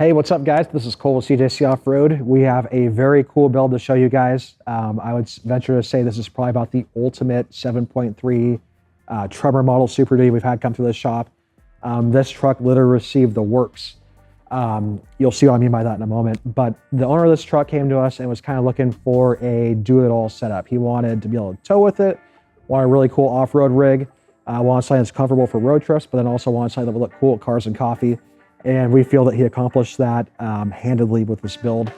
Hey, what's up guys? This is Cole with CJC Off-Road. We have a very cool build to show you guys. I would venture to say this is probably about the ultimate 7.3 Tremor model Super Duty we've had come through this shop. This truck literally received the works. You'll see what I mean by that in a moment. But the owner of this truck came to us and was kind of looking for a do-it-all setup. He wanted to be able to tow with it, wanted a really cool off-road rig, wanted something that's comfortable for road trips, but then also wanted something that would look cool at Cars and Coffee. And we feel that he accomplished that handedly with this build.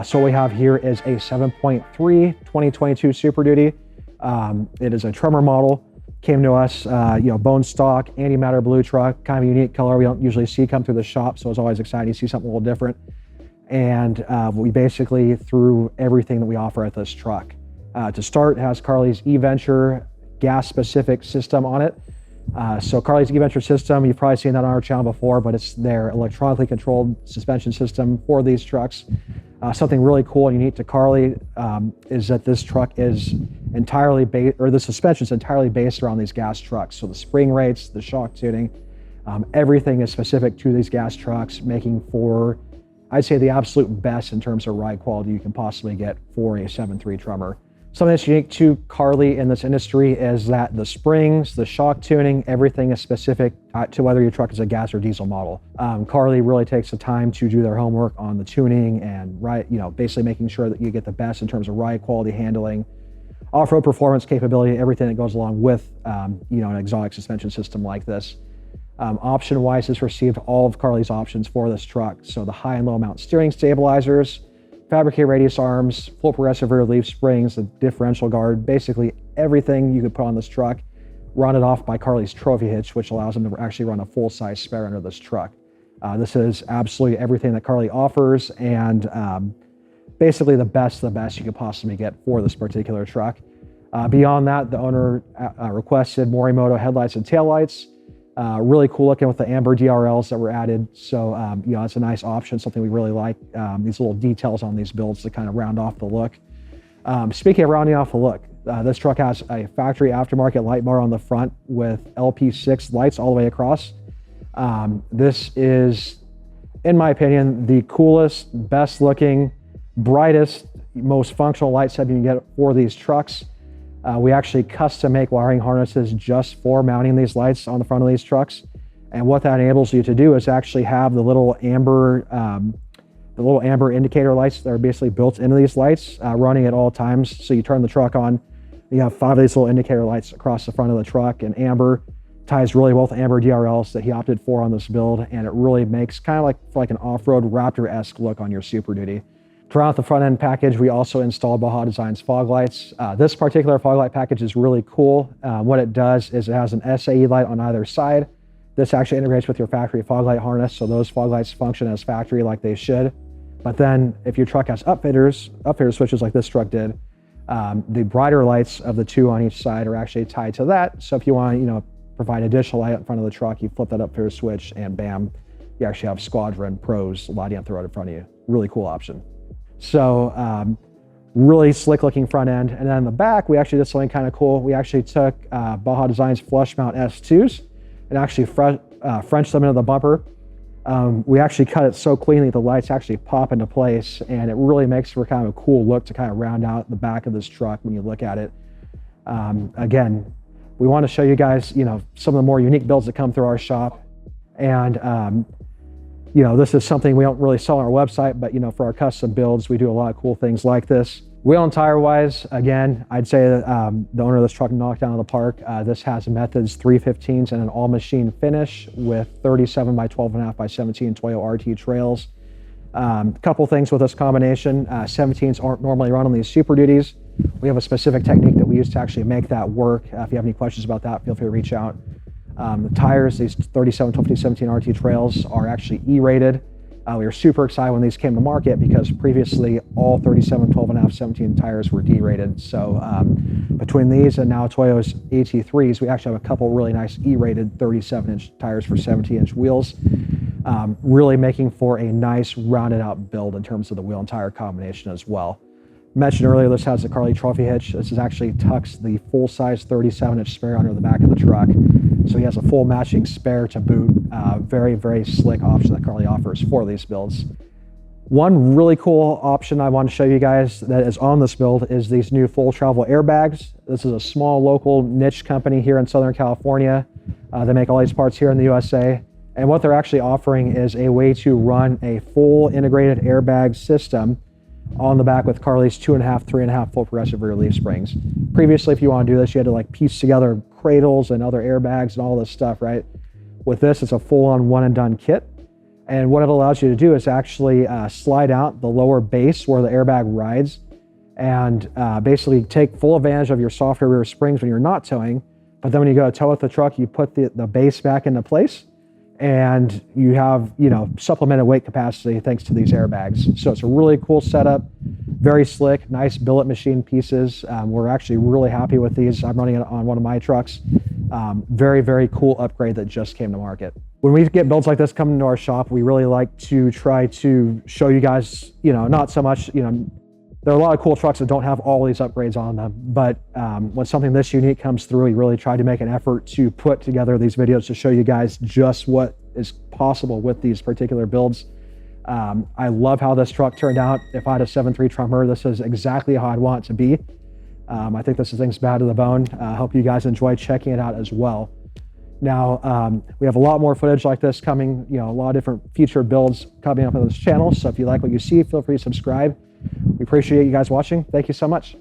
So what we have here is a 7.3 2022 Super Duty. It is a Tremor model. Came to us, bone stock, antimatter blue truck, kind of a unique color we don't usually see come through the shop. So it's always exciting to see something a little different. And we basically threw everything that we offer at this truck. To start, it has Carli's E-Venture gas-specific system on it. So Carli's E-Venture system, you've probably seen that on our channel before, but it's their electronically controlled suspension system for these trucks. Something really cool and unique to Carli is that this truck is entirely the suspension is entirely based around these gas trucks. So the spring rates, the shock tuning, everything is specific to these gas trucks, making for, I'd say, the absolute best in terms of ride quality you can possibly get for a 7.3 Tremor. Something that's unique to Carli in this industry is that the springs, the shock tuning, everything is specific to whether your truck is a gas or diesel model. Carli really takes the time to do their homework on the tuning and basically making sure that you get the best in terms of ride quality, handling, off-road performance capability, everything that goes along with an exotic suspension system like this. Option-wise, has received all of Carli's options for this truck. So the high and low mount steering stabilizers, fabricated radius arms, full progressive rear leaf springs, the differential guard, basically everything you could put on this truck, rounded off by Carli's trophy hitch, which allows them to actually run a full-size spare under this truck. This is absolutely everything that Carli offers, and basically the best you could possibly get for this particular truck. Beyond that, the owner requested Morimoto headlights and taillights. Really cool looking with the amber DRLs that were added. So, it's a nice option, something we really like. These little details on these builds to kind of round off the look. Speaking of rounding off the look, this truck has a factory aftermarket light bar on the front with LP6 lights all the way across. This is, in my opinion, the coolest, best looking, brightest, most functional light set you can get for these trucks. We actually custom make wiring harnesses just for mounting these lights on the front of these trucks. And what that enables you to do is actually have the little amber indicator lights that are basically built into these lights running at all times. So you turn the truck on, you have 5 of these little indicator lights across the front of the truck, and amber ties really well with amber DRLs that he opted for on this build. And it really makes kind of like an off-road Raptor-esque look on your Super Duty. To round out the front end package, we also installed Baja Design's fog lights. This particular fog light package is really cool. What it does is it has an SAE light on either side. This actually integrates with your factory fog light harness, so those fog lights function as factory like they should. But then if your truck has upfitter switches like this truck did, the brighter lights of the 2 on each side are actually tied to that. So if you want to provide additional light in front of the truck, you flip that upfitter switch and bam, you actually have Squadron Pros lighting up the road in front of you. Really cool option. So really slick looking front end. And then in the back, we actually did something kind of cool. We actually took Baja Design's flush mount S2s and actually Frenched them into the bumper. We actually cut it so cleanly the lights actually pop into place, and it really makes for kind of a cool look to kind of round out the back of this truck when you look at it. Again, we want to show you guys, some of the more unique builds that come through our shop. And this is something we don't really sell on our website, but for our custom builds, we do a lot of cool things like this. Wheel and tire wise, again, I'd say that the owner of this truck knocked down the park. This has Methods 315s and an all machine finish with 37 by 12.5 by 17 Toyo RT trails. Couple things with this combination. 17s aren't normally run on these Super Duties. We have a specific technique that we use to actually make that work. If you have any questions about that, feel free to reach out. The tires, these 37 2017 RT trails, are actually E-rated. We were super excited when these came to market because previously all 37, 12.5, 17 tires were D-rated. So between these and now Toyo's AT3s, we actually have a couple really nice E-rated 37-inch tires for 17-inch wheels, really making for a nice rounded out build in terms of the wheel and tire combination as well. Mentioned earlier, this has the Carli trophy hitch. This is actually tucks the full-size 37-inch spare under the back of the truck. So he has a full matching spare to boot. Very, very slick option that Carli offers for these builds. One really cool option I want to show you guys that is on this build is these new full travel airbags. This is a small local niche company here in Southern California. They make all these parts here in the USA. And what they're actually offering is a way to run a full integrated airbag system on the back with Carli's 2.5, 3.5 full progressive rear leaf springs. Previously, if you want to do this, you had to like piece together cradles and other airbags and all this stuff, right? With this, it's a full-on one and done kit. And what it allows you to do is actually slide out the lower base where the airbag rides and basically take full advantage of your softer rear springs when you're not towing. But then when you go to tow with the truck, you put the base back into place and you have, you know, supplemented weight capacity thanks to these airbags. So it's a really cool setup, very slick, nice billet machine pieces. We're actually really happy with these. I'm running it on one of my trucks. Very, very cool upgrade that just came to market. When we get builds like this coming into our shop, we really like to try to show you guys, you know, not so much, you know, there are a lot of cool trucks that don't have all these upgrades on them, but when something this unique comes through, we really try to make an effort to put together these videos to show you guys just what is possible with these particular builds. I love how this truck turned out. If I had a 7.3 Tremor, this is exactly how I'd want it to be. I think this thing's bad to the bone. I hope you guys enjoy checking it out as well. Now, we have a lot more footage like this coming, you know, a lot of different future builds coming up on this channel. So if you like what you see, feel free to subscribe. We appreciate you guys watching. Thank you so much.